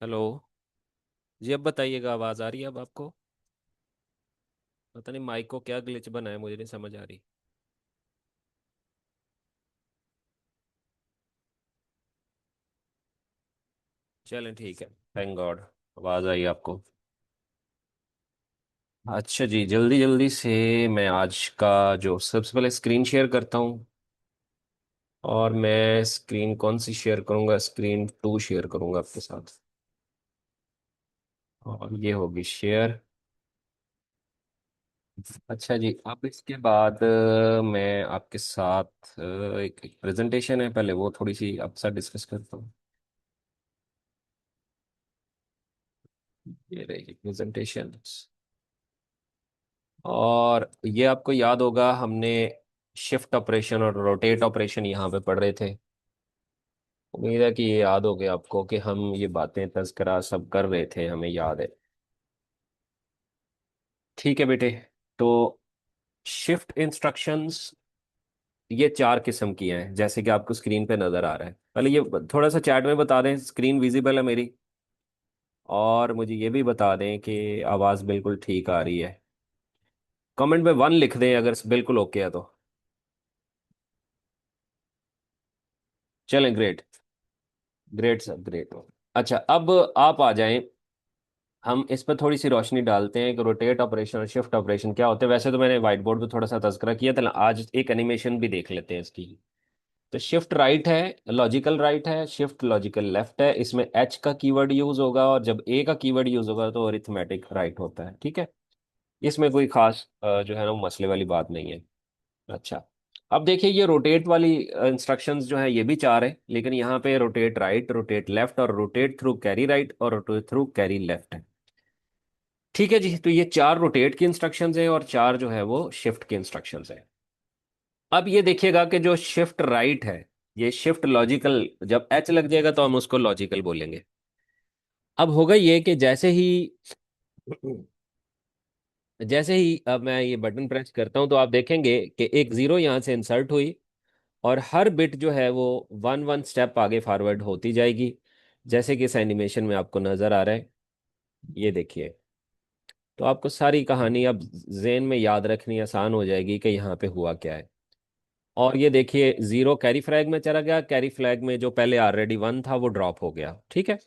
Hello. जी अब बताइएगा, आवाज़ आ रही है अब आपको? पता नहीं माइक को क्या ग्लिच बना है, मुझे नहीं समझ आ रही। चलें ठीक है, थैंक गॉड आवाज़ आई आपको। अच्छा जी, जल्दी जल्दी से मैं आज का जो सबसे पहले स्क्रीन शेयर करता हूँ। और मैं स्क्रीन कौन सी शेयर करूँगा? स्क्रीन 2 शेयर करूँगा आपके साथ। और ये होगी शेयर। अच्छा जी, अब इसके बाद मैं आपके साथ एक प्रेजेंटेशन है, पहले वो थोड़ी सी आपके साथ डिस्कस करता हूँ। ये रहेगी प्रेजेंटेशन। और ये आपको याद होगा, हमने शिफ्ट ऑपरेशन और रोटेट ऑपरेशन यहाँ पे पढ़ रहे थे। उम्मीद है कि ये याद हो गया आपको कि हम ये बातें तज़करा सब कर रहे थे, हमें याद है। ठीक है बेटे। तो शिफ्ट इंस्ट्रक्शंस ये 4 किस्म की हैं, जैसे कि आपको स्क्रीन पे नज़र आ रहा है। पहले ये थोड़ा सा चैट में बता दें स्क्रीन विजिबल है मेरी। और मुझे ये भी बता दें कि आवाज़ बिल्कुल ठीक आ रही है। कमेंट में 1 लिख दें अगर बिल्कुल ओके है तो। चलें, ग्रेट। Great sir, great. अच्छा, अब आप आ जाएं। हम इस पर थोड़ी सी रोशनी डालते हैं कि रोटेट ऑपरेशन और शिफ्ट ऑपरेशन क्या होते हैं। वैसे तो मैंने व्हाइट बोर्ड पे थोड़ा सा तज़करा किया था, आज एक एनिमेशन भी देख लेते हैं इसकी। तो शिफ्ट राइट है, लॉजिकल राइट है, शिफ्ट लॉजिकल लेफ्ट है। इसमें एच का कीवर्ड यूज होगा, और जब ए का कीवर्ड यूज होगा तो अरिथमेटिक राइट होता है। ठीक है, इसमें कोई खास जो है ना वो मसले वाली बात नहीं है। अच्छा, अब देखिए ये रोटेट वाली इंस्ट्रक्शंस जो है ये भी 4 है, लेकिन यहाँ पे रोटेट राइट, रोटेट लेफ्ट और रोटेट थ्रू कैरी राइट और रोटेट थ्रू कैरी लेफ्ट है। ठीक है जी, तो ये 4 रोटेट की इंस्ट्रक्शंस हैं और 4 जो है वो शिफ्ट की इंस्ट्रक्शंस हैं। अब ये देखिएगा कि जो शिफ्ट राइट है, ये शिफ्ट लॉजिकल, जब एच लग जाएगा तो हम उसको लॉजिकल बोलेंगे। अब होगा ये कि जैसे ही अब मैं ये बटन प्रेस करता हूं तो आप देखेंगे कि एक जीरो यहां से इंसर्ट हुई, और हर बिट जो है वो 1 1 स्टेप आगे फॉरवर्ड होती जाएगी, जैसे कि इस एनिमेशन में आपको नजर आ रहा है। ये देखिए, तो आपको सारी कहानी अब जेन में याद रखनी आसान हो जाएगी कि यहाँ पे हुआ क्या है। और ये देखिए, जीरो कैरी फ्लैग में चला गया, कैरी फ्लैग में जो पहले ऑलरेडी 1 था वो ड्रॉप हो गया। ठीक है।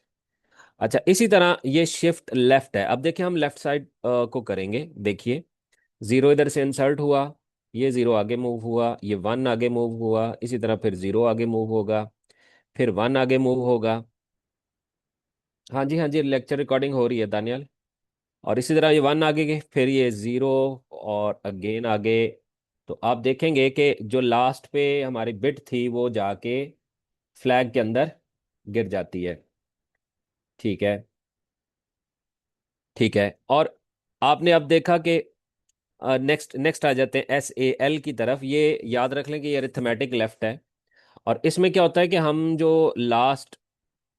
अच्छा, इसी तरह ये शिफ्ट लेफ्ट है। अब देखिए हम लेफ्ट साइड को करेंगे। देखिए, जीरो इधर से इंसर्ट हुआ, ये जीरो आगे मूव हुआ, ये 1 आगे मूव हुआ, इसी तरह फिर जीरो आगे मूव होगा, फिर 1 आगे मूव होगा। हाँ जी, हाँ जी, लेक्चर रिकॉर्डिंग हो रही है दानियल। और इसी तरह ये 1 आगे गए, फिर ये जीरो, और अगेन आगे। तो आप देखेंगे कि जो लास्ट पे हमारी बिट थी वो जाके फ्लैग के अंदर गिर जाती है। ठीक है। ठीक है, और आपने अब देखा कि नेक्स्ट नेक्स्ट आ जाते हैं SAL की तरफ। ये याद रख लें कि ये अरिथमेटिक लेफ्ट है। और इसमें क्या होता है कि हम जो लास्ट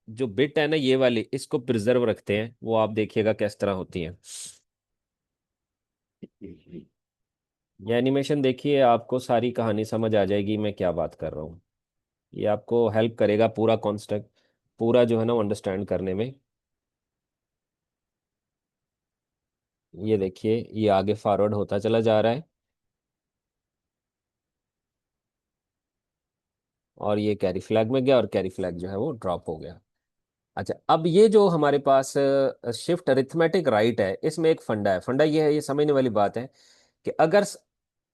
जो बिट है ना ये वाली, इसको प्रिजर्व रखते हैं। वो आप देखिएगा किस तरह होती है। ये एनिमेशन देखिए, आपको सारी कहानी समझ आ जाएगी मैं क्या बात कर रहा हूँ। ये आपको हेल्प करेगा पूरा कॉन्सेप्ट, पूरा जो है ना अंडरस्टैंड करने में। ये देखिए, ये आगे फॉरवर्ड होता चला जा रहा है, और ये कैरी फ्लैग में गया, और कैरी फ्लैग जो है वो ड्रॉप हो गया। अच्छा, अब ये जो हमारे पास शिफ्ट अरिथमेटिक राइट है, इसमें एक फंडा है। फंडा ये है, ये समझने वाली बात है कि अगर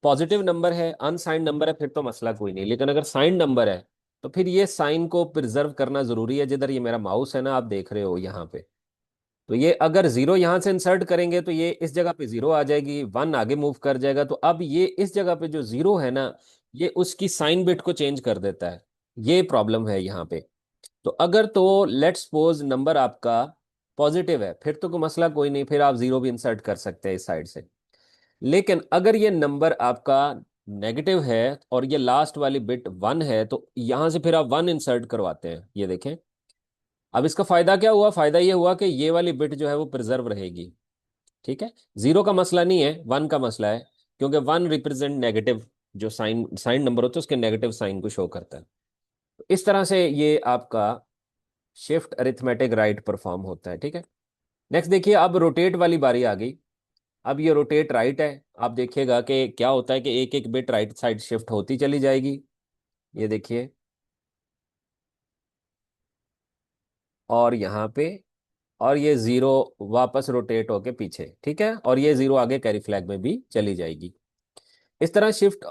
पॉजिटिव नंबर है, अनसाइंड नंबर है, फिर तो मसला कोई नहीं। लेकिन अगर साइंड नंबर है तो फिर ये साइन को प्रिजर्व करना जरूरी है। जिधर ये मेरा माउस है ना, आप देख रहे हो यहाँ पे, तो ये अगर जीरो यहां से इंसर्ट करेंगे तो ये इस जगह पे जीरो आ जाएगी, 1 आगे मूव कर जाएगा। तो अब ये इस जगह पे जो जीरो है ना, ये उसकी साइन बिट को चेंज कर देता है। ये प्रॉब्लम है यहाँ पे। तो अगर तो लेट्स सपोज नंबर आपका पॉजिटिव है, फिर तो कोई मसला कोई नहीं, फिर आप जीरो भी इंसर्ट कर सकते हैं इस साइड से। लेकिन अगर ये नंबर आपका नेगेटिव है और ये लास्ट वाली बिट 1 है, तो यहां से फिर आप 1 इंसर्ट करवाते हैं। ये देखें, अब इसका फायदा क्या हुआ? फायदा ये हुआ कि ये वाली बिट जो है वो प्रिजर्व रहेगी। ठीक है, जीरो का मसला नहीं है, 1 का मसला है, क्योंकि 1 रिप्रेजेंट नेगेटिव, जो साइन साइन नंबर होता है उसके नेगेटिव साइन को शो करता है। इस तरह से ये आपका शिफ्ट अरिथमेटिक राइट परफॉर्म होता है, ठीक है। नेक्स्ट देखिए, अब रोटेट वाली बारी आ गई। अब ये रोटेट राइट है। आप देखिएगा कि क्या होता है कि एक एक बिट राइट साइड शिफ्ट होती चली जाएगी। ये देखिए, और यहाँ पे, और ये जीरो वापस रोटेट होके पीछे, ठीक है, और ये जीरो आगे कैरी फ्लैग में भी चली जाएगी। इस तरह शिफ्ट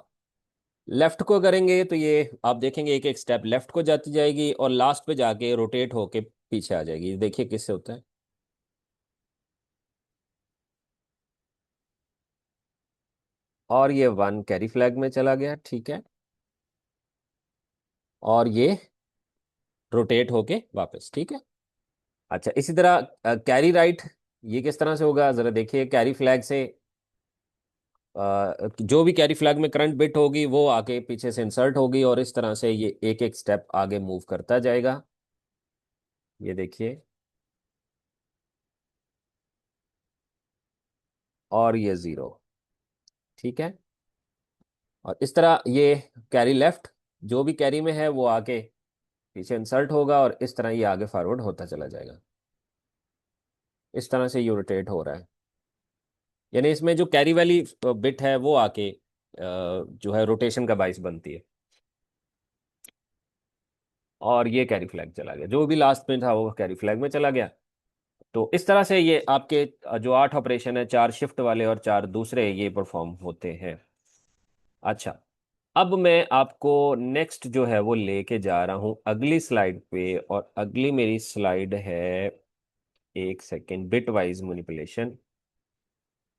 लेफ्ट को करेंगे तो ये आप देखेंगे एक एक स्टेप लेफ्ट को जाती जाएगी और लास्ट पे जाके रोटेट होके पीछे आ जाएगी। देखिए किससे होता है। और ये वन कैरी फ्लैग में चला गया, ठीक है, और ये रोटेट होके वापस, ठीक है। अच्छा, इसी तरह कैरी राइट, ये किस तरह से होगा जरा देखिए। कैरी फ्लैग से जो भी कैरी फ्लैग में करंट बिट होगी वो आके पीछे से इंसर्ट होगी और इस तरह से ये एक एक स्टेप आगे मूव करता जाएगा। ये देखिए, और ये जीरो, ठीक है। और इस तरह ये कैरी लेफ्ट, जो भी कैरी में है वो आके पीछे इंसर्ट होगा और इस तरह ये आगे फॉरवर्ड होता चला जाएगा। इस तरह से ये रोटेट हो रहा है। यानी इसमें जो कैरी वाली बिट है वो आके जो है रोटेशन का बाइस बनती है। और ये कैरी फ्लैग चला गया, जो भी लास्ट में था वो कैरी फ्लैग में चला गया। तो इस तरह से ये आपके जो 8 ऑपरेशन है, 4 शिफ्ट वाले और 4 दूसरे, ये परफॉर्म होते हैं। अच्छा, अब मैं आपको नेक्स्ट जो है वो लेके जा रहा हूं अगली स्लाइड पे, और अगली मेरी स्लाइड है, एक सेकेंड, बिट वाइज मैनिपुलेशन।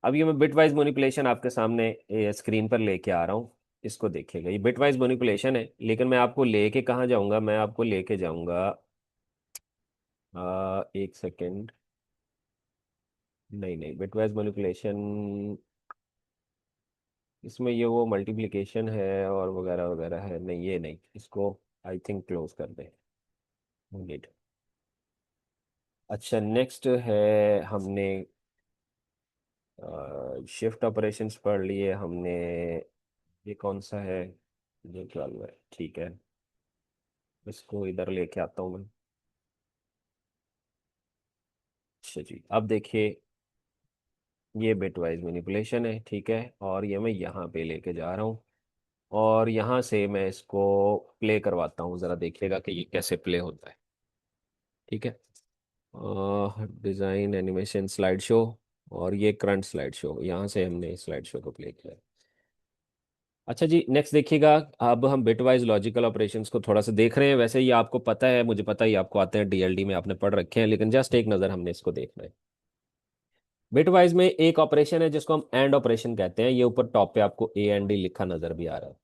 अब ये मैं बिट वाइज मैनिपुलेशन आपके सामने स्क्रीन पर लेके आ रहा हूँ। इसको देखिएगा, ये बिट वाइज मैनिपुलेशन है, लेकिन मैं आपको लेके कहाँ जाऊंगा, मैं आपको लेके जाऊंगा, एक सेकेंड, नहीं नहीं, बिट वाइज मैनिपुलेशन, इसमें ये वो मल्टीप्लिकेशन है और वगैरह वगैरह है, नहीं ये नहीं, इसको आई थिंक क्लोज कर दें। Need। अच्छा, नेक्स्ट है, हमने शिफ्ट ऑपरेशंस पढ़ लिए हमने। ये कौन सा है, ये 12 है, ठीक है, इसको इधर लेके आता हूँ मैं। अच्छा जी, अब देखिए, ये बिट वाइज मैनिपुलेशन है, ठीक है, और ये मैं यहाँ पे लेके जा रहा हूँ और यहाँ से मैं इसको प्ले करवाता हूँ, ज़रा देखिएगा कि ये कैसे प्ले होता है, ठीक है। डिज़ाइन एनिमेशन स्लाइड शो, और ये करंट स्लाइड शो, यहाँ से हमने स्लाइड शो को प्ले किया। अच्छा जी, नेक्स्ट देखिएगा। अब हम बिटवाइज लॉजिकल ऑपरेशंस को थोड़ा सा देख रहे हैं। वैसे ये आपको पता है, मुझे पता है, ये आपको आते हैं, डीएलडी में आपने पढ़ रखे हैं, लेकिन जस्ट एक नज़र हमने इसको देखना है। बिटवाइज में एक ऑपरेशन है जिसको हम एंड ऑपरेशन कहते हैं। ये ऊपर टॉप पे आपको ए एंड डी लिखा नजर भी आ रहा है।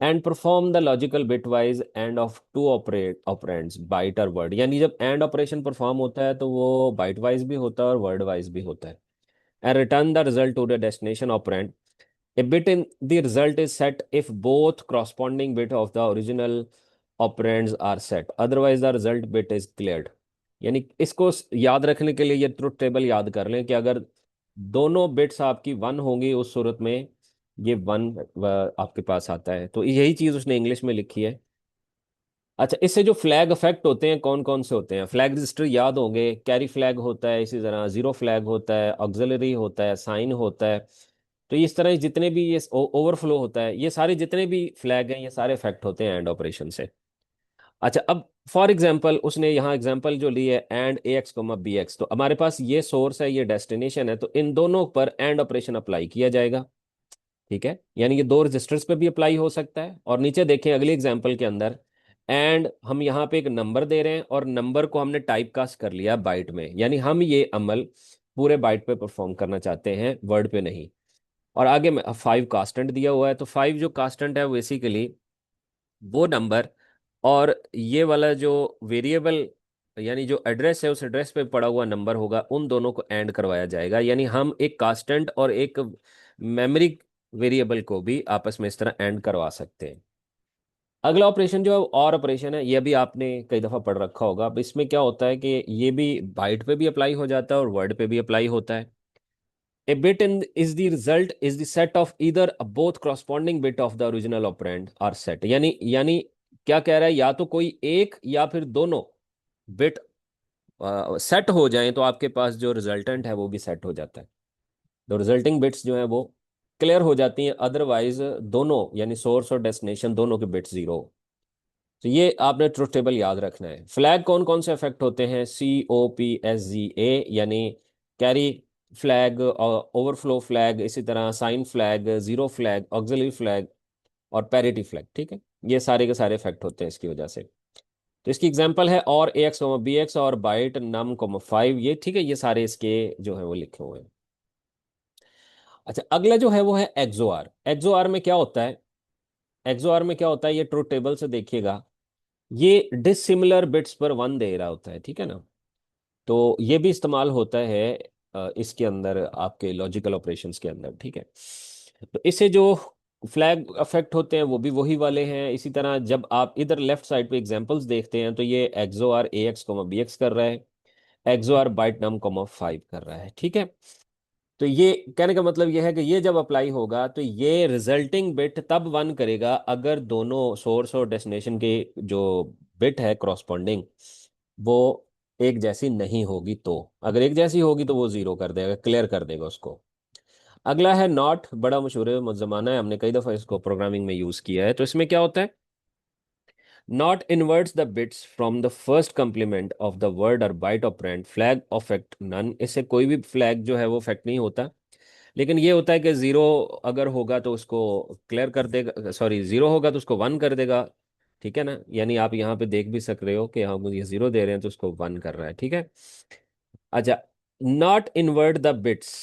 And perform the logical bitwise and of two operate operands, byte और वर्ड। यानी जब एंड ऑपरेशन परफॉर्म होता है तो वो बाइट वाइज भी होता है और वर्ड वाइज भी होता है। And return the result to the destination operand. A bit in the result is set if both corresponding bit of the original operands are set. Otherwise, the result bit is cleared. यानी इसको याद रखने के लिए ये truth table याद कर लें कि अगर दोनों बिट्स आपकी वन होंगी उस सूरत में ये वन आपके पास आता है। तो यही चीज उसने इंग्लिश में लिखी है। अच्छा, इससे जो फ्लैग इफेक्ट होते हैं कौन कौन से होते हैं, फ्लैग रजिस्टर याद होंगे, कैरी फ्लैग होता है, इसी तरह जीरो फ्लैग होता है, ऑक्सिलरी होता है, साइन होता है। तो इस तरह जितने भी ये ओवरफ्लो होता है, ये सारे जितने भी फ्लैग हैं ये सारे इफेक्ट होते हैं एंड ऑपरेशन से। अच्छा, अब फॉर एग्जांपल उसने यहाँ एग्जांपल जो ली है, and A X comma B X, तो हमारे पास ये सोर्स है, ये डेस्टिनेशन है, तो इन दोनों पर एंड ऑपरेशन अप्लाई किया जाएगा, ठीक है। यानी ये दो रजिस्टर्स पे भी अप्लाई हो सकता है। और नीचे देखें अगली एग्जांपल के अंदर, एंड हम यहाँ पे एक नंबर दे रहे हैं और नंबर को हमने टाइप कास्ट कर लिया बाइट में, यानी हम ये अमल पूरे बाइट पे परफॉर्म करना चाहते हैं, वर्ड पे नहीं। और आगे में 5 कांस्टेंट दिया हुआ है, तो 5 जो कांस्टेंट है वो बेसिकली वो नंबर और ये वाला जो वेरिएबल, यानी जो एड्रेस है उस एड्रेस पे पड़ा हुआ नंबर होगा, उन दोनों को ऐड करवाया जाएगा। यानी हम एक कांस्टेंट और एक मेमोरी वेरिएबल को भी आपस में इस तरह ऐड करवा सकते हैं। अगला ऑपरेशन जो है और ऑपरेशन है, ये भी आपने कई दफ़ा पढ़ रखा होगा। अब इसमें क्या होता है कि ये भी बाइट पे भी अप्लाई हो जाता है और वर्ड पे भी अप्लाई होता है। A bit in is the result is the set of either both corresponding bit of the original operand are set। यानी क्या कह रहा है, या तो कोई एक या फिर दोनों बिट सेट हो जाएं तो आपके पास जो रिजल्टेंट है वो भी सेट हो जाता है। तो रिजल्टिंग बिट्स जो है वो क्लियर हो जाती हैं, अदरवाइज दोनों यानी सोर्स और डेस्टिनेशन दोनों के बिट्स जीरो। तो ये आपने ट्रुथ टेबल याद रखना है। फ्लैग कौन कौन से इफेक्ट होते हैं? COPSGA, यानी कैरी फ्लैग, ओवरफ्लो फ्लैग, इसी तरह sign flag, zero flag, auxiliary flag और पैरिटी फ्लैग। ठीक है, ये सारे के सारे इफेक्ट होते हैं इसकी वजह से। तो इसकी एग्जांपल है और AX, BX और बाइट num, 5, ये ठीक है, ये सारे इसके जो है वो लिखे हुए हैं। अच्छा, अगला जो है वो है एक्सोआर। एक्सोआर में क्या होता है? एक्सोआर में क्या होता है, ये ट्रुथ टेबल से देखिएगा, ये डिसिमिलर बिट्स पर वन दे रहा होता है, ठीक है ना। तो ये भी इस्तेमाल होता है इसके अंदर, आपके लॉजिकल ऑपरेशंस के अंदर, ठीक है। तो इससे जो फ्लैग अफेक्ट होते हैं वो भी वही वाले हैं। इसी तरह जब आप इधर लेफ्ट साइड पे एग्जांपल्स देखते हैं तो ये एक्सोआर AX, BX कर रहा है, एक्सोआर बाइट num, 5 कर रहा है, ठीक है। तो ये कहने का मतलब ये है कि ये जब अप्लाई होगा तो ये रिजल्टिंग बिट तब वन करेगा अगर दोनों सोर्स और डेस्टिनेशन के जो बिट है क्रॉसपॉन्डिंग वो एक जैसी नहीं होगी। तो अगर एक जैसी होगी तो वो जीरो कर देगा, क्लियर कर देगा उसको। अगला है नॉट, बड़ा मशहूर है, जमाना है, हमने कई दफा इसको प्रोग्रामिंग में यूज किया है। तो इसमें क्या होता है? Not inverts the bits from the first complement of the word और byte operand, flag affect none. इससे कोई भी फ्लैग जो है वो अफेक्ट नहीं होता, लेकिन ये होता है कि जीरो अगर होगा तो उसको क्लियर कर देगा, सॉरी जीरो होगा तो उसको वन कर देगा, ठीक है ना। यानी आप यहाँ पे देख भी सक रहे हो कि हम ये जीरो दे रहे हैं तो उसको वन कर रहा है, ठीक है। अच्छा, not invert the bits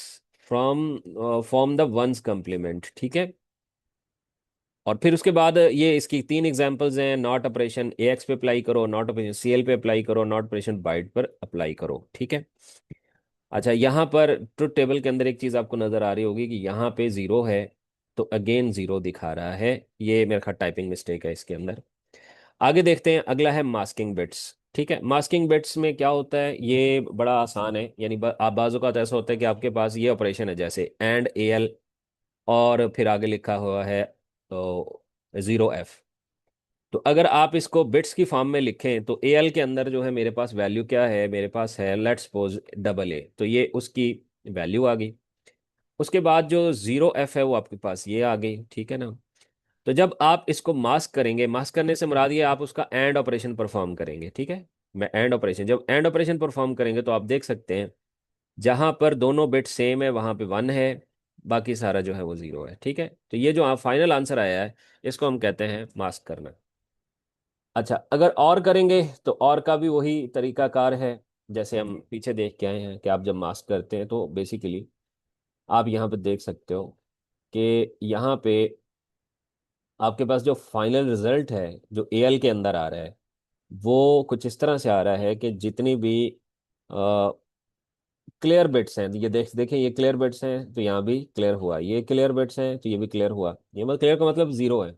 from form the ones complement, ठीक है। और फिर उसके बाद ये इसकी तीन एग्जांपल्स हैं, नॉट ऑपरेशन AX पे अप्लाई करो, नॉट ऑपरेशन CL पे अप्लाई करो, नॉट ऑपरेशन बाइट पर अप्लाई करो, ठीक है। अच्छा, यहाँ पर ट्रुथ टेबल के अंदर एक चीज आपको नजर आ रही होगी कि यहाँ पे जीरो है तो अगेन जीरो दिखा रहा है, ये मेरे ख्याल टाइपिंग मिस्टेक है इसके अंदर। आगे देखते हैं, अगला है मास्किंग बिट्स। ठीक है, मास्किंग बिट्स में क्या होता है, ये बड़ा आसान है। यानी आप बाजू का तो ऐसा होता है कि आपके पास ये ऑपरेशन है जैसे एंड AL, और फिर आगे लिखा हुआ है तो 0F। तो अगर आप इसको बिट्स की फॉर्म में लिखें तो AL के अंदर जो है मेरे पास वैल्यू क्या है, मेरे पास है लेट्स सपोज AA, तो ये उसकी वैल्यू आ गई। उसके बाद जो 0F है वो आपके पास ये आ गई, ठीक है ना। तो जब आप इसको मास्क करेंगे, मास्क करने से मुराद ये आप उसका एंड ऑपरेशन परफॉर्म करेंगे, ठीक है। मैं एंड ऑपरेशन, जब एंड ऑपरेशन परफॉर्म करेंगे तो आप देख सकते हैं जहां पर दोनों बिट सेम है वहां पे वन है, बाकी सारा जो है वो जीरो है, ठीक है। तो ये जो आप फाइनल आंसर आया है इसको हम कहते हैं मास्क करना। अच्छा, अगर और करेंगे तो और का भी वही तरीकाकार है, जैसे हम पीछे देख के आए हैं कि आप जब मास्क करते हैं तो बेसिकली आप यहाँ पे देख सकते हो कि यहाँ पे आपके पास जो फाइनल रिजल्ट है जो AL के अंदर आ रहा है वो कुछ इस तरह से आ रहा है कि जितनी भी क्लियर बिट्स हैं, ये देखें, ये क्लियर बिट्स हैं तो यहाँ भी क्लियर हुआ, ये क्लियर बिट्स हैं तो ये भी क्लियर हुआ, ये मतलब क्लियर का मतलब जीरो है।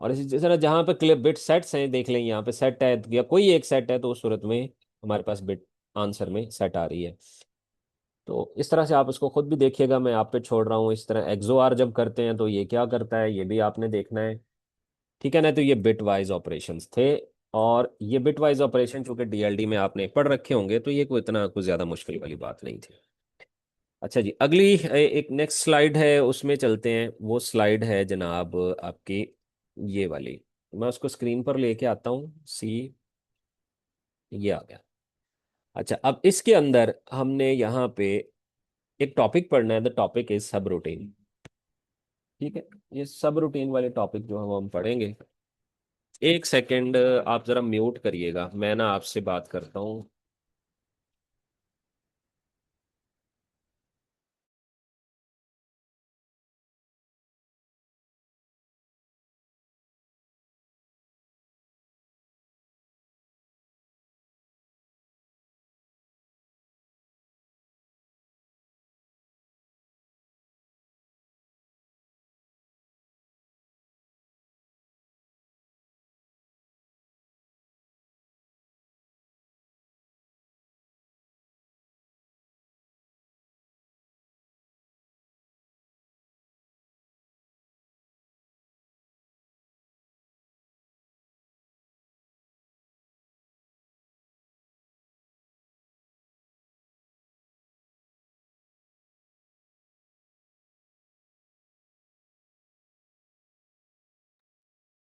और इसी तरह जहाँ पे क्लियर बिट सेट्स हैं, देख लें यहाँ पे सेट है या कोई एक सेट है तो उस सूरत में हमारे पास बिट आंसर में सेट आ रही है। तो इस तरह से आप इसको खुद भी देखिएगा, मैं आप पे छोड़ रहा हूँ। इस तरह एक्सोआर जब करते हैं तो ये क्या करता है ये भी आपने देखना है, ठीक है ना। तो ये बिट वाइज ऑपरेशंस थे, और ये बिट वाइज ऑपरेशन चूंकि DLD में आपने पढ़ रखे होंगे तो ये कोई इतना कुछ ज्यादा मुश्किल वाली बात नहीं थी। अच्छा जी, अगली एक नेक्स्ट स्लाइड है उसमें चलते हैं। वो स्लाइड है जनाब आपकी ये वाली, मैं उसको स्क्रीन पर लेके आता हूँ। ये आ गया। अच्छा, अब इसके अंदर हमने यहाँ पे एक टॉपिक पढ़ना है, द टॉपिक इज सब रूटीन, ठीक है। ये सब रूटीन वाले टॉपिक जो है वो हम पढ़ेंगे। एक सेकंड आप जरा म्यूट करिएगा, मैं ना आपसे बात करता हूँ।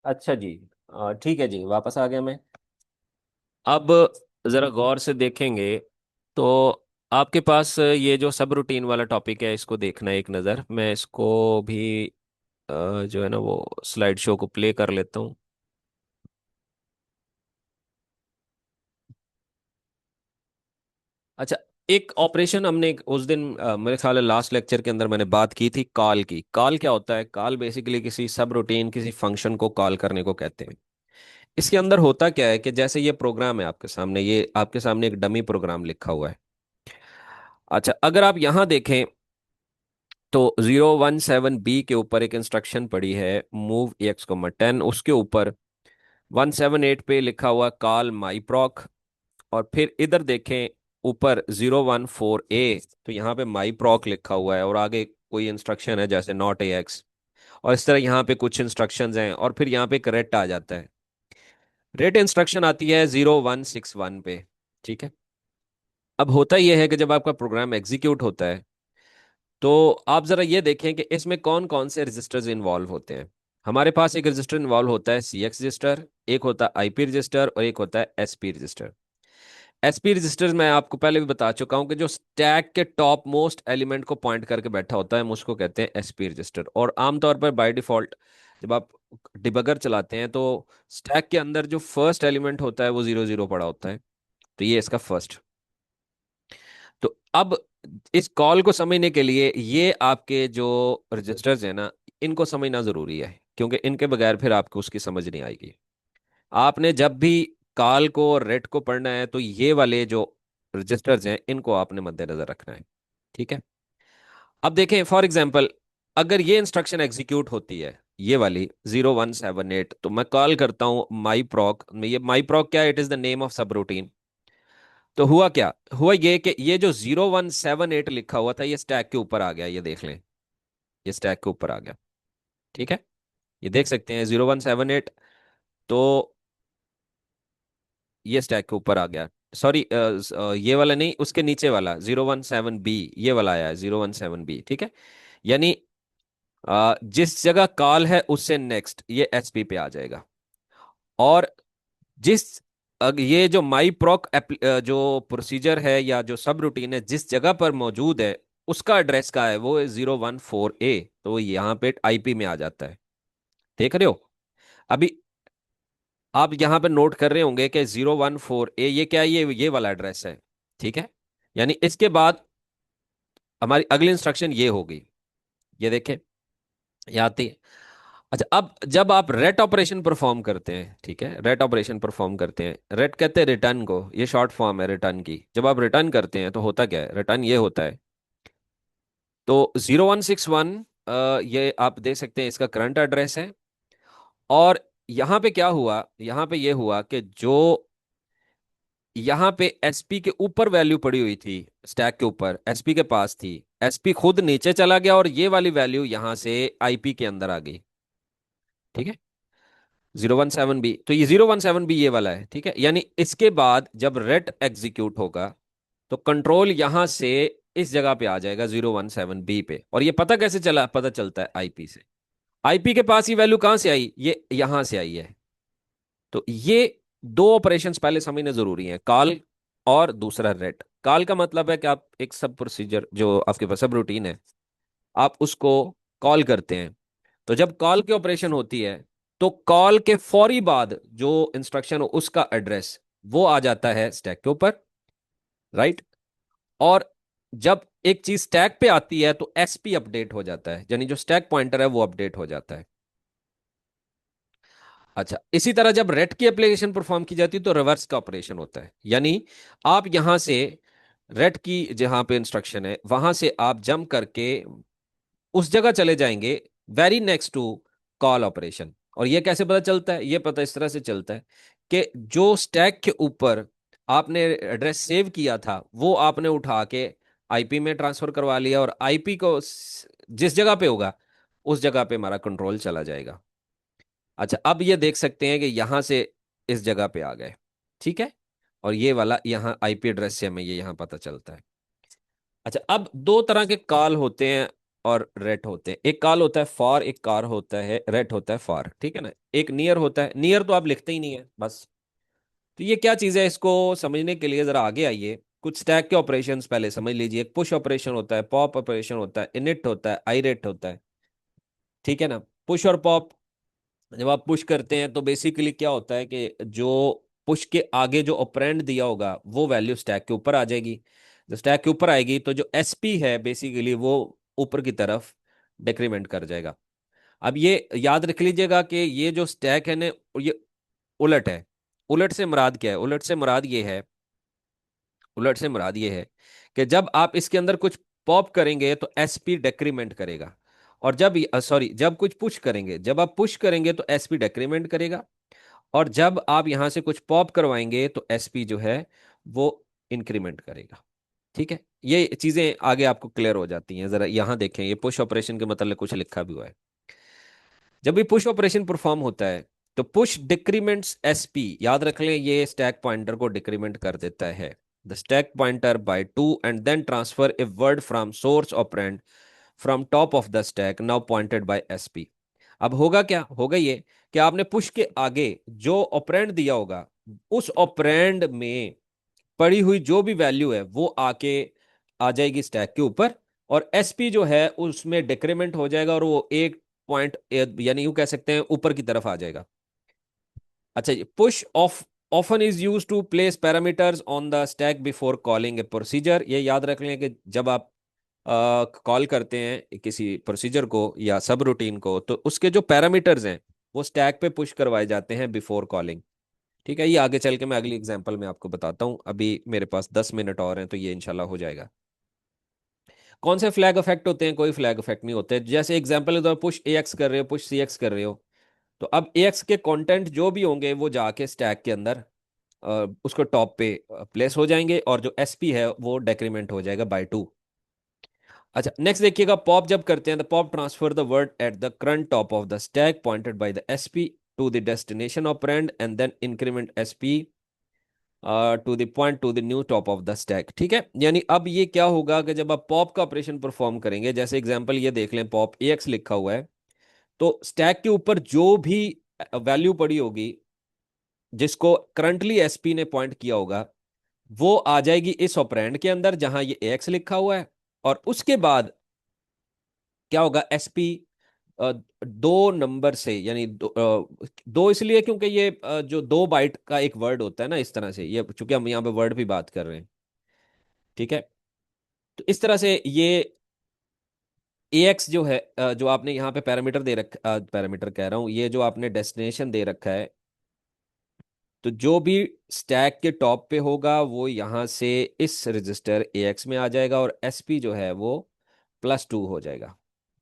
अच्छा जी, ठीक है जी, वापस आ गया मैं। अब जरा गौर से देखेंगे तो आपके पास ये जो सब रूटीन वाला टॉपिक है, इसको देखना है एक नज़र। मैं इसको भी जो है ना वो स्लाइड शो को प्ले कर लेता हूँ। अच्छा, एक ऑपरेशन हमने उस दिन मेरे ख्याल है लास्ट लेक्चर के अंदर मैंने बात की थी कॉल की। कॉल क्या होता है? कॉल बेसिकली किसी सब रूटीन, किसी फंक्शन को कॉल करने को कहते हैं। इसके अंदर होता क्या है कि जैसे ये प्रोग्राम है आपके सामने, ये आपके सामने एक डमी प्रोग्राम लिखा हुआ है। अच्छा, अगर आप यहाँ देखें तो 017B के ऊपर एक इंस्ट्रक्शन पड़ी है, मूव EX, 10। उसके ऊपर 178 पे लिखा हुआ कॉल माई प्रॉक। और फिर इधर देखें ऊपर 014A, तो यहाँ पे माई प्रॉक लिखा हुआ है और आगे कोई इंस्ट्रक्शन है जैसे नॉट AX। और इस तरह यहाँ पे कुछ इंस्ट्रक्शंस हैं और फिर यहाँ पे एक रेट आ जाता है। रेट इंस्ट्रक्शन आती है 0161 पे। ठीक है। अब होता यह है कि जब आपका प्रोग्राम एग्जीक्यूट होता है तो आप जरा ये देखें कि इसमें कौन कौन से रजिस्टर्स इन्वॉल्व होते हैं। हमारे पास एक रजिस्टर इन्वॉल्व होता है CX रजिस्टर, एक होता है IP रजिस्टर और एक होता है SP रजिस्टर। SP रजिस्टर मैं आपको पहले भी बता चुका हूं कि जो स्टैक के टॉप मोस्ट एलिमेंट को पॉइंट करके बैठा होता है, हम उसको कहते हैं SP रजिस्टर। और आमतौर पर बाय डिफॉल्ट जब आप डिबगर चलाते हैं तो स्टैक के अंदर जो फर्स्ट एलिमेंट होता है वो 00 पड़ा होता है। तो ये इसका फर्स्ट। तो अब इस कॉल को समझने के लिए ये आपके जो रजिस्टर्स हैं ना, इनको समझना जरूरी है, क्योंकि इनके बगैर फिर आपको उसकी समझ नहीं आएगी। आपने जब भी कॉल को और रेट को पढ़ना है तो ये वाले जो रजिस्टर्स हैं इनको आपने मद्देनजर रखना है। ठीक है। अब देखें फॉर एग्जांपल, अगर ये इंस्ट्रक्शन एग्जीक्यूट होती है, ये वाली 0178, तो मैं कॉल करता हूं माई प्रॉक। ये माई प्रॉक क्या है? It is the name of सब रूटीन। तो हुआ क्या? हुआ ये कि ये जो 0178 लिखा हुआ था ये स्टैक के ऊपर आ गया, ये देख लें। ये स्टैक के ऊपर आ गया। ठीक है। ये देख सकते हैं 0178। तो ये स्टैक के ऊपर आ गया। सॉरी, ये वाला नहीं, उसके नीचे वाला 017B, ये वाला आया है 017B। ठीक है। यानी जिस जगह कॉल है उससे नेक्स्ट ये SP पे आ जाएगा। और जिस ये जो माई प्रॉक जो प्रोसीजर है या जो सब रूटीन है जिस जगह पर मौजूद है, उसका एड्रेस का है वो है 014A। तो वो यहाँ पे IP में आ जाता है। देख रहे हो? अभी आप यहाँ पे नोट कर रहे होंगे कि 014A ये क्या है? ये वाला एड्रेस है। ठीक है। यानी इसके बाद हमारी अगली इंस्ट्रक्शन ये होगी। ये देखें, ये आती है। अच्छा, अब जब आप रेट ऑपरेशन परफॉर्म करते हैं, ठीक है, रेट ऑपरेशन परफॉर्म करते हैं, रेट कहते हैं रिटर्न को, ये शॉर्ट फॉर्म है रिटर्न की। जब आप रिटर्न करते हैं तो होता क्या है? रिटर्न ये होता है। तो 0161, ये आप देख सकते हैं इसका करंट एड्रेस है। और यहाँ पे क्या हुआ? यहाँ पे ये हुआ कि जो यहाँ पे SP के ऊपर वैल्यू पड़ी हुई थी, स्टैक के ऊपर SP के पास थी, SP खुद नीचे चला गया और ये वाली वैल्यू यहाँ से IP के अंदर आ गई। ठीक है। 017B, तो ये 017B ये वाला है। ठीक है। यानी इसके बाद जब रेट एग्जीक्यूट होगा तो कंट्रोल यहां से इस जगह पे आ जाएगा 017B पे। और ये पता कैसे चला? पता चलता है IP से। IP के पास ये वैल्यू कहां से आई? ये यहां से आई है। तो ये दो ऑपरेशंस पहले समझने जरूरी हैं, कॉल और दूसरा रेट। कॉल का मतलब है कि आप एक सब प्रोसीजर जो आपके पास सब रूटीन है, आप उसको कॉल करते हैं। तो जब कॉल की ऑपरेशन होती है तो कॉल के फौरी बाद जो इंस्ट्रक्शन हो उसका एड्रेस वो आ जाता है स्टैक के ऊपर। राइट। और जब एक चीज स्टैक पे आती है तो SP अपडेट हो जाता है, यानी जो स्टैक पॉइंटर है वो अपडेट हो जाता है। अच्छा, इसी तरह जब रेट की एप्लीकेशन परफॉर्म की जाती है तो रिवर्स का ऑपरेशन होता है। यानी आप यहां से रेट की जहां पे इंस्ट्रक्शन है वहां से आप जंप करके उस जगह चले जाएंगे very next to call operation. और ये कैसे पता चलता है? ये पता इस तरह से चलता है कि जो स्टैक के ऊपर आपने एड्रेस सेव किया था वो आपने उठा के IP में ट्रांसफर करवा लिया, और IP को जिस जगह पे होगा उस जगह पे हमारा कंट्रोल चला जाएगा। अच्छा, अब ये देख सकते हैं कि यहां से इस जगह पे आ गए। ठीक है। और ये वाला यहाँ IP एड्रेस से हमें ये यहाँ पता चलता है। अच्छा, अब दो तरह के कॉल होते हैं और रेट होते हैं। एक कॉल होता है फॉर, एक कार होता है रेट होता है फॉर, ठीक है ना। एक नियर होता है, नियर तो आप लिखते ही नहीं है बस। तो ये क्या चीज़ है, इसको समझने के लिए जरा आगे आइए। कुछ स्टैक के ऑपरेशंस पहले समझ लीजिए। एक पुश ऑपरेशन होता है, पॉप ऑपरेशन होता है, इनिट होता है, आईरेट होता है, ठीक है ना। पुश और पॉप, जब आप पुश करते हैं तो बेसिकली क्या होता है कि जो पुश के आगे जो ऑपरेंड दिया होगा वो वैल्यू स्टैक के ऊपर आ जाएगी। जो स्टैक के ऊपर आएगी तो जो एसपी है बेसिकली वो ऊपर की तरफ डिक्रीमेंट कर जाएगा। अब ये याद रख लीजिएगा कि ये जो स्टैक है ना, ये उलट है। उलट से मुराद क्या है? उलट से मुराद ये है कि जब आप इसके अंदर कुछ पॉप करेंगे तो एसपी डेक्रीमेंट करेगा। और जब सॉरी, जब कुछ पुश करेंगे, जब आप पुश करेंगे तो एसपी डेक्रीमेंट करेगा। और जब आप यहां से कुछ पॉप करवाएंगे तो एसपी जो है वो इंक्रीमेंट करेगा। ठीक है, ये चीजें आगे आपको क्लियर हो जाती हैं। जरा यहां देखें, ये पुश ऑपरेशन के मतलब कुछ लिखा भी हुआ है। जब भी पुश ऑपरेशन परफॉर्म होता है तो पुश डिक्रीमेंट्स एसपी, याद रख लें ये स्टैक पॉइंटर को डिक्रीमेंट कर देता है। The stack pointer by 2 and then transfer a word from source operand from top of the stack now pointed by SP. अब होगा क्या, होगा ये कि आपने पुश के आगे जो ऑपरेंड दिया होगा उस ऑपरेंड में पड़ी हुई जो भी वैल्यू है वो आके आ जाएगी स्टैक के ऊपर, और एसपी जो है उसमें डिक्रीमेंट हो जाएगा और वो एक पॉइंट, यानी यूं कह सकते हैं ऊपर की तरफ आ जाएगा। अच्छा, ये push of often is use to place parameters on the stack before calling a procedure. ये याद रख लें कि जब आप कॉल करते हैं किसी प्रोसीजर को या सब रूटीन को तो उसके जो पैरामीटर्स हैं वो स्टैक पे पुश करवाए जाते हैं बिफोर कॉलिंग। ठीक है, ये आगे चल के मैं अगली एग्जांपल में आपको बताता हूँ। अभी मेरे पास 10 मिनट और हैं तो ये इंशाल्लाह हो जाएगा। कौन से फ्लैग इफेक्ट होते हैं? कोई फ्लैग इफेक्ट नहीं होते। जैसे एग्जांपल है, पुश ए एक्स कर रहे हो, पुश सी एक्स कर रहे हो, तो अब ए एक्स के कंटेंट जो भी होंगे वो जाके स्टैक के अंदर उसको टॉप पे प्लेस हो जाएंगे, और जो एसपी है वो डेक्रीमेंट हो जाएगा बाय 2। अच्छा, नेक्स्ट देखिएगा, पॉप जब करते हैं the pop transfer the word at the current top of the stack pointed by the SP to the destination operand and then increment SP to the point to the new top of the stack. ठीक है, यानी अब ये क्या होगा कि जब आप पॉप का ऑपरेशन परफॉर्म करेंगे, जैसे एग्जांपल ये देख लें, पॉप ए एक्स लिखा हुआ है, तो स्टैक के ऊपर जो भी वैल्यू पड़ी होगी जिसको करंटली एसपी ने पॉइंट किया होगा वो आ जाएगी इस ऑपरेंड के अंदर जहां ये एक्स लिखा हुआ है। और उसके बाद क्या होगा, एसपी 2 नंबर से, यानी दो इसलिए क्योंकि ये जो 2 बाइट का एक वर्ड होता है ना, इस तरह से, ये चूंकि हम यहाँ पे वर्ड भी बात कर रहे हैं, ठीक है। तो इस तरह से ये AX जो है, जो आपने यहाँ पे पैरामीटर दे रखा, पैरामीटर कह रहा हूँ, ये जो आपने डेस्टिनेशन दे रखा है, तो जो भी स्टैक के टॉप पे होगा वो यहाँ से इस रजिस्टर AX में आ जाएगा, और SP जो है वो +2 हो जाएगा।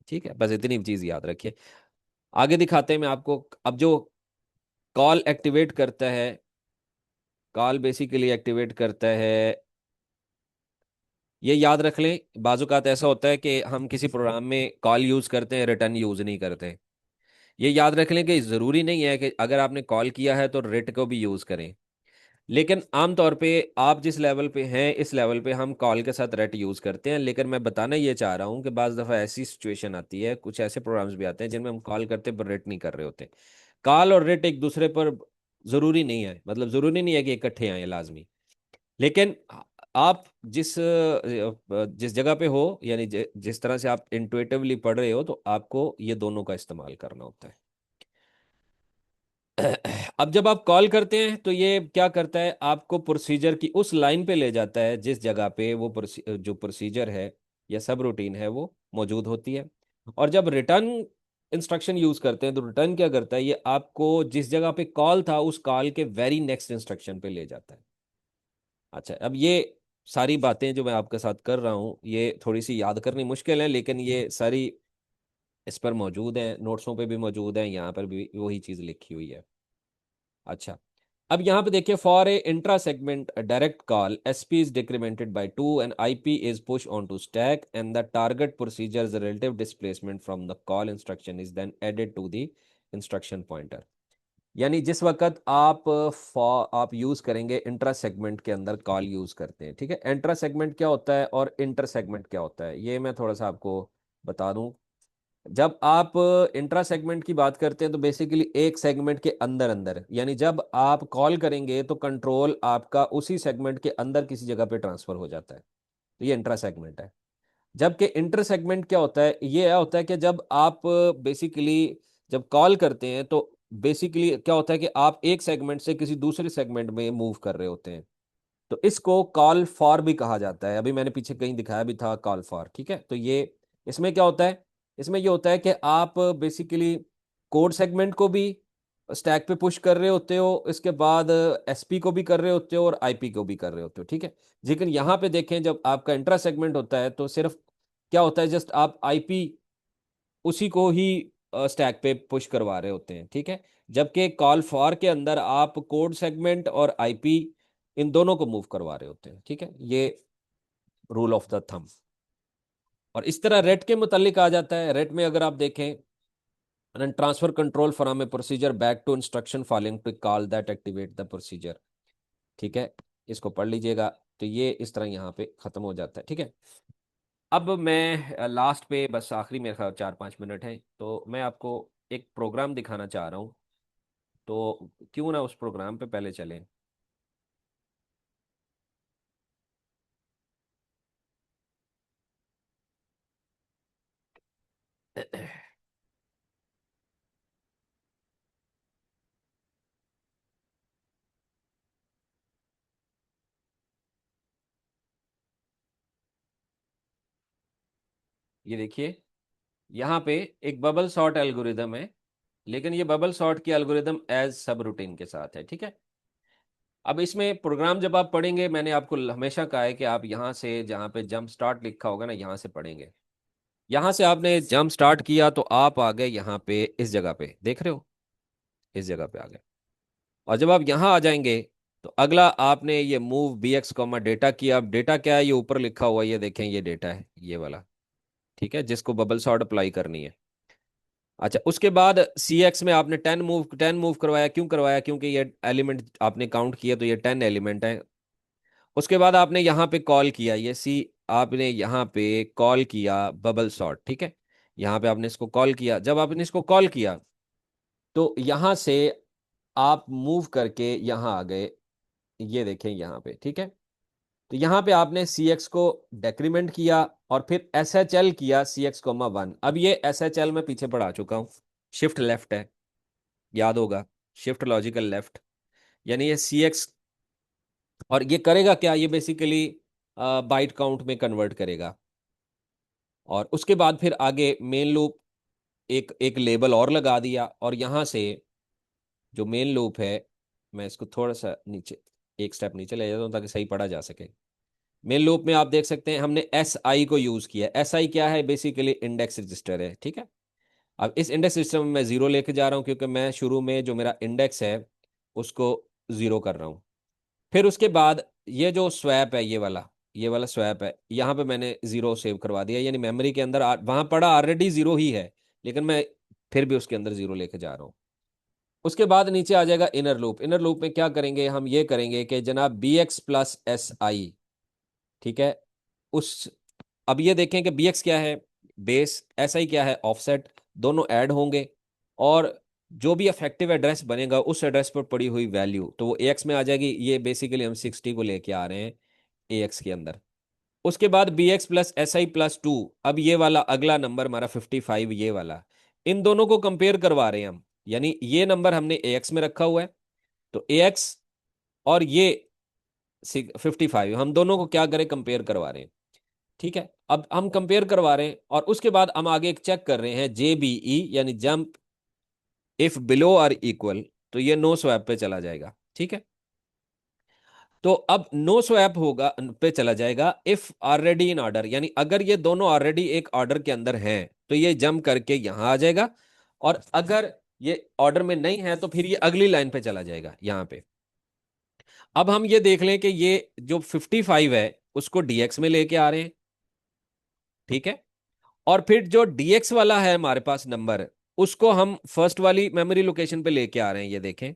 ठीक है, बस इतनी चीज याद रखिए। आगे दिखाते हैं मैं आपको। अब जो कॉल एक्टिवेट करता है, कॉल बेसिकली एक्टिवेट करता है, ये याद रख लें, बाजुकात ऐसा होता है कि हम किसी प्रोग्राम में कॉल यूज करते हैं, रिटर्न यूज नहीं करते। ये याद रख लें कि जरूरी नहीं है कि अगर आपने कॉल किया है तो रिट को भी यूज करें, लेकिन आमतौर पे आप जिस लेवल पे हैं इस लेवल पे हम कॉल के साथ रेट यूज करते हैं। लेकिन मैं बताना ये चाह रहा हूँ कि बाज दफा ऐसी सिचुएशन आती है, कुछ ऐसे प्रोग्राम्स भी आते हैं जिनमें हम कॉल करते हैं पर रेट नहीं कर रहे होते। कॉल और रेट एक दूसरे पर जरूरी नहीं है, मतलब जरूरी नहीं है कि इकट्ठे आए लाजमी। लेकिन आप जिस जगह पे हो, यानी जिस तरह से आप इंटुइटिवली पढ़ रहे हो, तो आपको ये दोनों का इस्तेमाल करना होता है। अब जब आप कॉल करते हैं तो ये क्या करता है, आपको प्रोसीजर की उस लाइन पे ले जाता है जिस जगह पे वो जो प्रोसीजर है या सब रूटीन है वो मौजूद होती है। और जब रिटर्न इंस्ट्रक्शन यूज करते हैं तो रिटर्न क्या करता है, ये आपको जिस जगह पे कॉल था उस कॉल के वेरी नेक्स्ट इंस्ट्रक्शन पे ले जाता है। अच्छा, अब ये सारी बातें जो मैं आपके साथ कर रहा हूँ ये थोड़ी सी याद करनी मुश्किल है, लेकिन ये सारी इस पर मौजूद है, नोट्सों पे भी मौजूद है, यहाँ पर भी वही चीज़ लिखी हुई है। अच्छा, अब यहाँ पे देखिए, for a intra segment direct call SP is decremented by 2 and IP is push on to stack and the target procedures relative displacement from the call instruction is then added to the instruction pointer. यानी जिस वक्त आप use करेंगे intra segment के अंदर call use करते हैं, ठीक है। इंट्रा सेगमेंट क्या होता है और इंटर सेगमेंट क्या होता है, ये मैं थोड़ा सा आपको बता दूं, जब आप इंट्रा सेगमेंट की बात करते हैं तो बेसिकली एक सेगमेंट के अंदर अंदर, यानी जब आप कॉल करेंगे तो कंट्रोल आपका उसी सेगमेंट के अंदर किसी जगह पे ट्रांसफर हो जाता है, तो ये इंट्रा सेगमेंट है। जबकि इंटर सेगमेंट क्या होता है, ये होता है कि जब आप बेसिकली जब कॉल करते हैं तो बेसिकली क्या होता है कि आप एक सेगमेंट से किसी दूसरे सेगमेंट में मूव कर रहे होते हैं, तो इसको कॉल फॉर भी कहा जाता है। अभी मैंने पीछे कहीं दिखाया भी था कॉल फॉर, ठीक है। तो ये इसमें क्या होता है, इसमें ये होता है कि आप बेसिकली कोड सेगमेंट को भी स्टैक पे पुश कर रहे होते हो, इसके बाद एसपी को भी कर रहे होते हो और आईपी को भी कर रहे होते हो, ठीक है। लेकिन यहाँ पे देखें जब आपका इंट्रा सेगमेंट होता है तो सिर्फ क्या होता है, जस्ट आप आईपी उसी को ही स्टैक पे पुश करवा रहे होते हैं, ठीक है। जबकि कॉल फॉर के अंदर आप कोड सेगमेंट और आईपी इन दोनों को मूव करवा रहे होते हैं, ठीक है। ये रूल ऑफ द थंब। और इस तरह रेट के मुतालिक आ जाता है। रेट में अगर आप देखें, transfer control from a procedure back to instruction following to call that activate the procedure, ठीक है। इसको पढ़ लीजिएगा। तो ये इस तरह यहाँ पे खत्म हो जाता है, ठीक है। अब मैं लास्ट पे बस आखिरी मेरे ख्याल 4-5 मिनट हैं, तो मैं आपको एक प्रोग्राम दिखाना चाह रहा हूँ। तो क्यों ना उस प्रोग्राम पे पहले चलें। ये देखिए, यहाँ पे एक बबल सॉर्ट एल्गोरिदम है, लेकिन ये बबल सॉर्ट की एल्गोरिदम एज सब रूटीन के साथ है, ठीक है। अब इसमें प्रोग्राम जब आप पढ़ेंगे, मैंने आपको हमेशा कहा है कि आप यहाँ से जहाँ पे जंप स्टार्ट लिखा होगा ना, यहाँ से पढ़ेंगे। यहाँ से आपने जंप स्टार्ट किया तो आप आ गए यहाँ पे, इस जगह पे देख रहे हो, इस जगह पे आ गए। और जब आप यहाँ आ जाएंगे तो अगला आपने ये move B X comma data किया। अब डेटा क्या है, ये ऊपर लिखा हुआ है, ये देखें, ये डेटा है ये वाला, ठीक है, जिसको बबल सॉर्ट अप्लाई करनी है। अच्छा, उसके बाद सी एक्स में आपने 10 मूव करवाया। क्यों करवाया? क्योंकि ये एलिमेंट आपने काउंट किया तो ये 10 एलिमेंट है। उसके बाद आपने यहाँ पे कॉल किया, ये सी आपने यहाँ पे कॉल किया बबल सॉर्ट, ठीक है। यहाँ पे आपने इसको कॉल किया। जब आपने इसको कॉल किया तो यहाँ से आप मूव करके यहाँ आ गए, ये देखें यहाँ पे, ठीक है। तो यहाँ पे आपने सी एक्स को डेक्रीमेंट किया और फिर एस एच एल किया सी एक्स कोमा 1। अब ये एस एच एल में पीछे पढ़ा चुका हूँ, शिफ्ट लेफ्ट है, याद होगा, शिफ्ट लॉजिकल लेफ्ट, यानी ये सी एक्स। और ये करेगा क्या, ये बेसिकली बाइट काउंट में कन्वर्ट करेगा। और उसके बाद फिर आगे मेन लूप एक एक लेबल और लगा दिया, और यहाँ से जो मेन लूप है, मैं इसको थोड़ा सा नीचे, एक स्टेप नीचे ले जाता हूँ ताकि सही पढ़ा जा सके। मेन लूप में आप देख सकते हैं हमने एस आई को यूज किया। एस आई क्या है? बेसिकली इंडेक्स रजिस्टर है, ठीक है। अब इस इंडेक्स रजिस्टर में मैं जीरो लेके जा रहा हूँ क्योंकि मैं शुरू में जो मेरा इंडेक्स है उसको जीरो कर रहा हूँ। फिर उसके बाद ये जो स्वैप है, ये वाला स्वैप है, यहाँ पे मैंने जीरो सेव करवा दिया, यानी मेमोरी के अंदर वहां पड़ा ऑलरेडी जीरो ही है, लेकिन मैं फिर भी उसके अंदर जीरो लेके जा रहा हूँ। उसके बाद नीचे आ जाएगा इनर लूप। इनर लूप में क्या करेंगे हम? ये करेंगे कि जनाब B X plus S I, ठीक है। उस अब ये देखें कि bx क्या है, बेस, SI क्या है, ऑफसेट, दोनों ऐड होंगे। और जो भी इफेक्टिव एड्रेस बनेगा उस एड्रेस पर पड़ी हुई वैल्यू तो वो AX में आ जाएगी। ये बेसिकली हम 60 को लेके आ रहे हैं AX के अंदर। उसके बाद BX प्लस SI प्लस 2, अब ये वाला अगला नंबर हमारा 55, ये वाला, इन दोनों को कंपेयर करवा रहे हैं हम। यानी ये नंबर हमने AX में रखा हुआ है, तो AX और ये 55, हम दोनों को क्या करें, कंपेयर करवा रहे हैं, ठीक है। अब हम कंपेयर करवा रहे हैं और उसके बाद हम आगे एक चेक कर रहे हैं JBE, यानी jump if below or equal, तो ये नो स्वैप पे चला जाएगा, ठीक है। तो अब नो स्वैप होगा पे चला जाएगा इफ ऑलरेडी इन ऑर्डर, यानी अगर ये दोनों ऑलरेडी एक ऑर्डर के अंदर हैं तो ये जंप करके यहां आ जाएगा। और अगर ये ऑर्डर में नहीं है तो फिर ये अगली लाइन पे चला जाएगा यहां पे। अब हम ये देख लें कि ये जो 55 है उसको DX में लेके आ रहे हैं, ठीक है। और फिर जो DX वाला है हमारे पास नंबर, उसको हम फर्स्ट वाली मेमोरी लोकेशन पे लेके आ रहे हैं, ये देखें।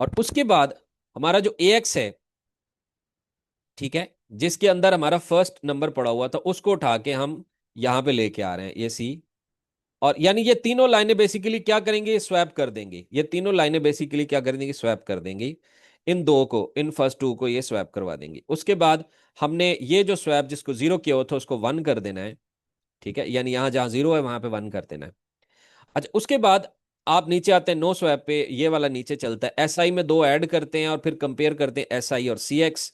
और उसके बाद हमारा जो AX है, ठीक है, जिसके अंदर हमारा फर्स्ट नंबर पड़ा हुआ था, उसको उठा के हम यहां पे लेके आ रहे हैं ये सी, और यानी ये तीनों लाइनें बेसिकली क्या करेंगे, स्वैप कर देंगे। ये तीनों लाइनें बेसिकली क्या कर देंगे, स्वैप कर देंगी। इन दो को, इन फर्स्ट टू को ये स्वैप करवा देंगे। उसके बाद हमने ये जो स्वैप जिसको जीरो किया हुआ था उसको वन कर देना है। ठीक है, यानी यहां जहां जीरो है वहां पे वन कर देना है। अच्छा, उसके बाद आप नीचे आते हैं नो स्वैप पे, ये वाला नीचे चलता है। एस आई में दो ऐड करते हैं और फिर कंपेयर करते हैं एस आई और सी एक्स।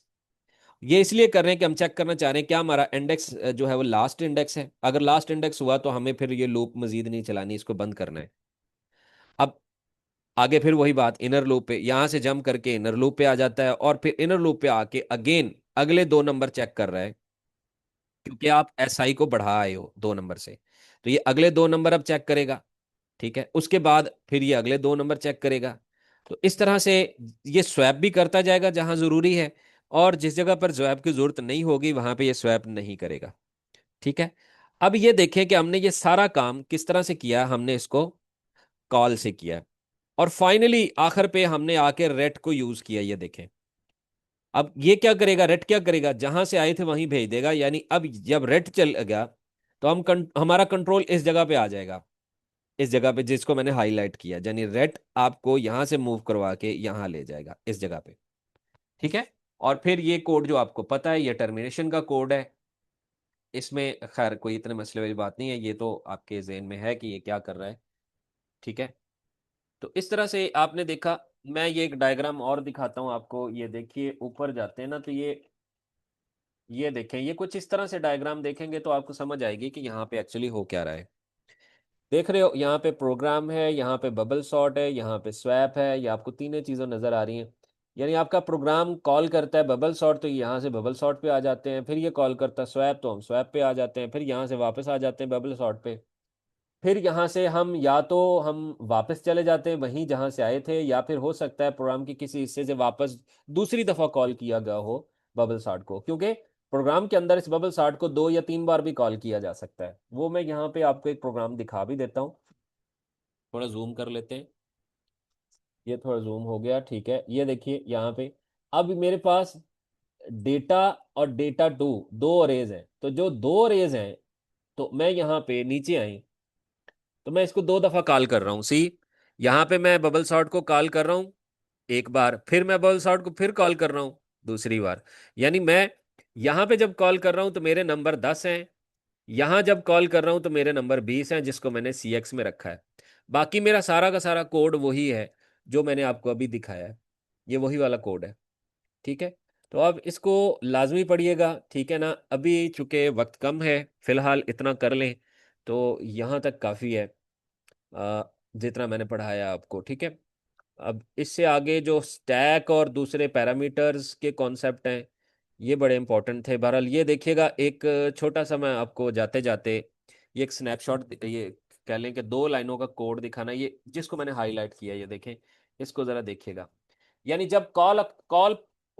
ये इसलिए कर रहे हैं कि हम चेक करना चाह रहे हैं क्या हमारा इंडेक्स जो है वो लास्ट इंडेक्स है। अगर लास्ट इंडेक्स हुआ तो हमें फिर ये लूप मजीद नहीं चलानी, इसको बंद करना है। अब आगे फिर वही बात, इनर लूप पे यहां से जंप करके इनर लूप पे आ जाता है, और फिर इनर लूप पे आके अगेन अगले दो नंबर चेक कर रहा है, क्योंकि आप एस आई को बढ़ा आए हो दो नंबर से। तो ये अगले दो नंबर अब चेक करेगा। ठीक है, उसके बाद फिर ये अगले दो नंबर चेक करेगा। तो इस तरह से ये स्वैप भी करता जाएगा जहां जरूरी है, और जिस जगह पर स्वैप की जरूरत नहीं होगी वहां पे ये स्वैप नहीं करेगा। ठीक है, अब ये देखें कि हमने ये सारा काम किस तरह से किया। हमने इसको कॉल से किया, और फाइनली आखिर पे हमने आके रेट को यूज किया। ये देखें, अब ये क्या करेगा, रेट क्या करेगा, जहां से आए थे वहीं भेज देगा। यानी अब जब रेट चल गया तो हमारा कंट्रोल इस जगह पे आ जाएगा, इस जगह पे जिसको मैंने हाईलाइट किया, यानी रेट आपको यहां से मूव करवा के यहां ले जाएगा इस जगह पे। ठीक है, और फिर ये कोड जो आपको पता है, ये टर्मिनेशन का कोड है। इसमें खैर कोई इतने मसले वाली बात नहीं है, ये तो आपके जहन में है कि ये क्या कर रहा है। ठीक है, तो इस तरह से आपने देखा। मैं ये एक डायग्राम और दिखाता हूं आपको। ये देखिए, ऊपर जाते हैं ना, तो ये देखें, ये कुछ इस तरह से डायग्राम देखेंगे तो आपको समझ आएगी कि यहाँ पे एक्चुअली हो क्या रहा है। देख रहे हो, यहाँ पे प्रोग्राम है, यहाँ पे बबल सॉर्ट है, यहाँ पे स्वैप है। ये आपको तीनों चीज़ें नजर आ रही हैं। यानी आपका प्रोग्राम कॉल करता है बबल सॉर्ट, तो यहाँ से बबल सॉर्ट पे आ जाते हैं। फिर ये कॉल करता है स्वैप, तो हम स्वैप पे आ जाते हैं। फिर यहाँ से वापस आ जाते हैं बबल सॉर्ट पे। फिर यहाँ से हम या तो हम वापस चले जाते हैं वहीं जहाँ से आए थे, या फिर हो सकता है प्रोग्राम के किसी हिस्से से वापस दूसरी दफ़ा कॉल किया गया हो बबल सॉर्ट को, क्योंकि प्रोग्राम के अंदर इस बबल सॉर्ट को दो या तीन बार भी कॉल किया जा सकता है। वो मैं यहाँ पे आपको एक प्रोग्राम दिखा भी देता हूँ। थोड़ा जूम कर लेते हैं। ये थोड़ा जूम हो गया, ठीक है। ये देखिए यहाँ पे अब मेरे पास डेटा और डेटा टू दो अरेज हैं। तो जो दो अरेज हैं, तो मैं यहाँ पे नीचे आई, तो मैं इसको दो दफा कॉल कर रहा हूँ। सी, यहाँ पे मैं बबल सॉर्ट को कॉल कर रहा हूँ एक बार, फिर मैं बबल सॉर्ट को फिर कॉल कर रहा हूँ दूसरी बार। यानी मैं यहाँ पे जब कॉल कर रहा हूँ तो मेरे नंबर 10 हैं, यहां जब कॉल कर रहा हूं तो मेरे नंबर 20 हैं, जिसको मैंने सी एक्स में रखा है। बाकी मेरा सारा का सारा कोड वही है जो मैंने आपको अभी दिखाया है। ये वही वाला कोड है। ठीक है, तो अब इसको लाजमी पढ़िएगा। ठीक है ना, अभी चूंकि वक्त कम है, फिलहाल इतना कर लें तो यहाँ तक काफ़ी है, अ, जितना मैंने पढ़ाया आपको। ठीक है, अब इससे आगे जो स्टैक और दूसरे पैरामीटर्स के कॉन्सेप्ट हैं, ये बड़े इंपॉर्टेंट थे। बहरहाल ये देखिएगा, एक छोटा सा मैं आपको जाते जाते ये एक स्नैपशॉट, ये कह लें कि दो लाइनों का कोड दिखाना, ये जिसको मैंने हाईलाइट किया, ये देखें, इसको ज़रा देखिएगा। यानी जब कॉल